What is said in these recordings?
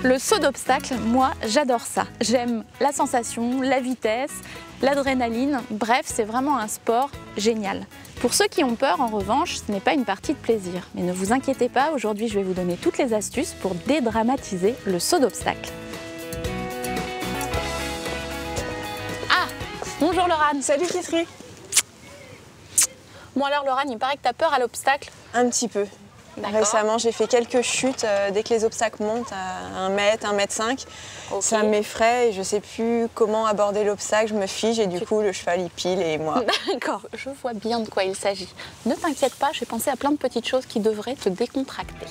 Le saut d'obstacle, moi j'adore ça. J'aime la sensation, la vitesse, l'adrénaline, bref c'est vraiment un sport génial. Pour ceux qui ont peur en revanche, ce n'est pas une partie de plaisir. Mais ne vous inquiétez pas, aujourd'hui je vais vous donner toutes les astuces pour dédramatiser le saut d'obstacle. Ah, bonjour Laurane. Salut Kitri. Bon alors Laurane, il paraît que tu as peur à l'obstacle? Un petit peu. Récemment, j'ai fait quelques chutes dès que les obstacles montent à 1 mètre, 1 mètre 5. Okay. Ça m'effraie et je ne sais plus comment aborder l'obstacle. Je me fige et du coup, le cheval, il pile et moi. D'accord, je vois bien de quoi il s'agit. Ne t'inquiète pas, j'ai pensé à plein de petites choses qui devraient te décontracter.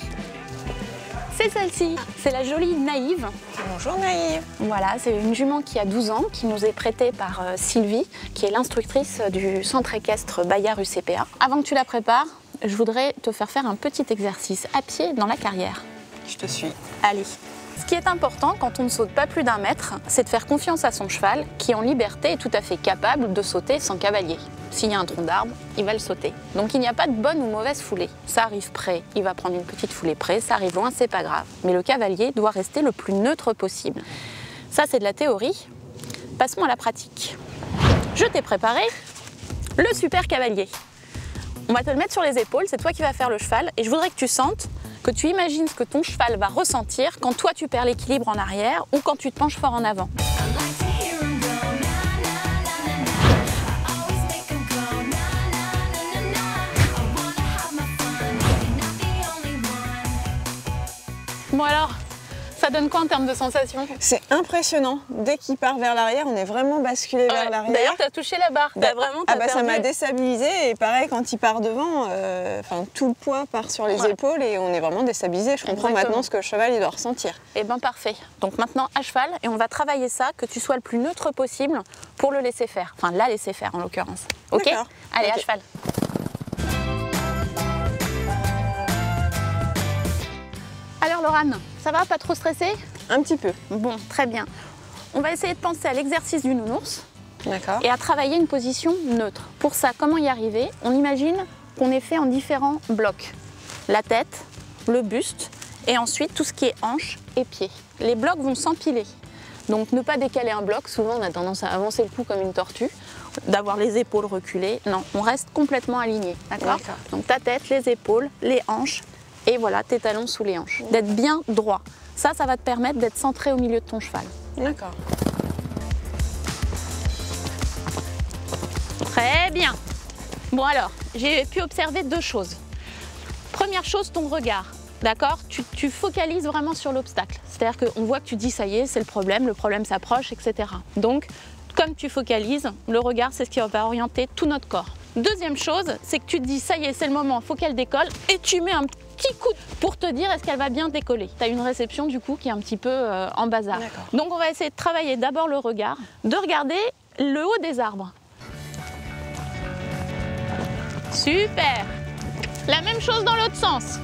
C'est celle-ci, c'est la jolie Naïve. Bonjour Naïve. Voilà, c'est une jument qui a 12 ans, qui nous est prêtée par Sylvie, qui est l'instructrice du centre équestre Bayard UCPA. Avant que tu la prépares, je voudrais te faire un petit exercice à pied dans la carrière. Je te suis. Allez. Ce qui est important quand on ne saute pas plus d'1 mètre, c'est de faire confiance à son cheval qui, en liberté, est tout à fait capable de sauter sans cavalier. S'il y a un tronc d'arbre, il va le sauter. Donc il n'y a pas de bonne ou mauvaise foulée. Ça arrive près, il va prendre une petite foulée près, ça arrive loin, c'est pas grave. Mais le cavalier doit rester le plus neutre possible. Ça, c'est de la théorie. Passons à la pratique. Je t'ai préparé le super cavalier. On va te le mettre sur les épaules, c'est toi qui vas faire le cheval et je voudrais que tu sentes, que tu imagines ce que ton cheval va ressentir quand toi tu perds l'équilibre en arrière ou quand tu te penches fort en avant. Bon alors, ça donne quoi en termes de sensations? C'est impressionnant. Dès qu'il part vers l'arrière, on est vraiment basculé vers l'arrière. D'ailleurs, tu as touché la barre. Ça m'a déstabilisé. Et pareil, quand il part devant, tout le poids part sur les épaules et on est vraiment déstabilisé. Je comprends maintenant ce que le cheval il doit ressentir. Eh bien, parfait. Donc maintenant, à cheval, et on va travailler ça, que tu sois le plus neutre possible pour le laisser faire. Enfin, la laisser faire en l'occurrence. Ok? Allez, à cheval. Alors Laurane, ça va, pas trop stressé? Un petit peu. Bon, très bien. On va essayer de penser à l'exercice du nounours. D'accord. Et à travailler une position neutre. Pour ça, comment y arriver? On imagine qu'on est fait en différents blocs. La tête, le buste et ensuite tout ce qui est hanches et pieds. Les blocs vont s'empiler. Donc ne pas décaler un bloc, souvent on a tendance à avancer le cou comme une tortue, d'avoir les épaules reculées. Non, on reste complètement aligné. D'accord? Donc ta tête, les épaules, les hanches. Et voilà, tes talons sous les hanches. D'être bien droit. Ça va te permettre d'être centré au milieu de ton cheval. D'accord. Très bien. Bon alors, j'ai pu observer 2 choses. Première chose, ton regard. D'accord? Tu focalises vraiment sur l'obstacle. C'est-à-dire qu'on voit que tu dis ça y est, c'est le problème s'approche, etc. Donc, comme tu focalises, le regard, c'est ce qui va orienter tout notre corps. Deuxième chose, c'est que tu te dis ça y est, c'est le moment, il faut qu'elle décolle et tu mets un petit coup pour te dire est-ce qu'elle va bien décoller. Tu as une réception du coup qui est un petit peu en bazar. Donc on va essayer de travailler d'abord le regard, de regarder le haut des arbres. Super. La même chose dans l'autre sens.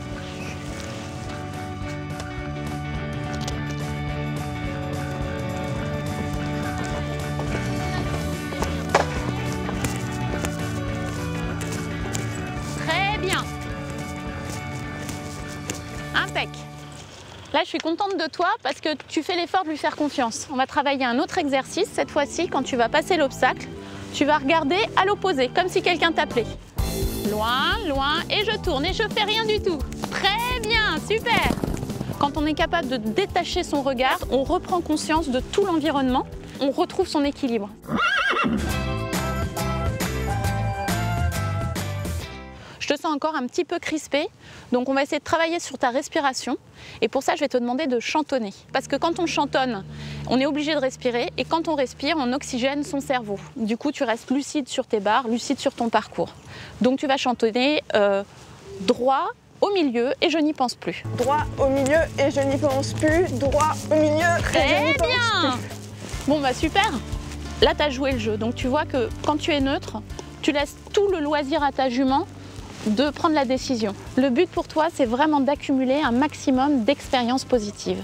Impec. Là, je suis contente de toi parce que tu fais l'effort de lui faire confiance. On va travailler un autre exercice. Cette fois-ci, quand tu vas passer l'obstacle, tu vas regarder à l'opposé, comme si quelqu'un t'appelait. Loin, loin, et je tourne et je fais rien du tout. Très bien, super. Quand on est capable de détacher son regard, on reprend conscience de tout l'environnement, on retrouve son équilibre. Je te sens encore un petit peu crispé, donc on va essayer de travailler sur ta respiration. Et pour ça, je vais te demander de chantonner. Parce que quand on chantonne, on est obligé de respirer. Et quand on respire, on oxygène son cerveau. Du coup, tu restes lucide sur tes barres, lucide sur ton parcours. Donc tu vas chantonner droit au milieu et je n'y pense plus. Droit au milieu et je n'y pense plus. Droit au milieu et je n'y pense plus. Bon, bah super. Là, tu as joué le jeu. Donc tu vois que quand tu es neutre, tu laisses tout le loisir à ta jument de prendre la décision. Le but pour toi, c'est vraiment d'accumuler un maximum d'expériences positives.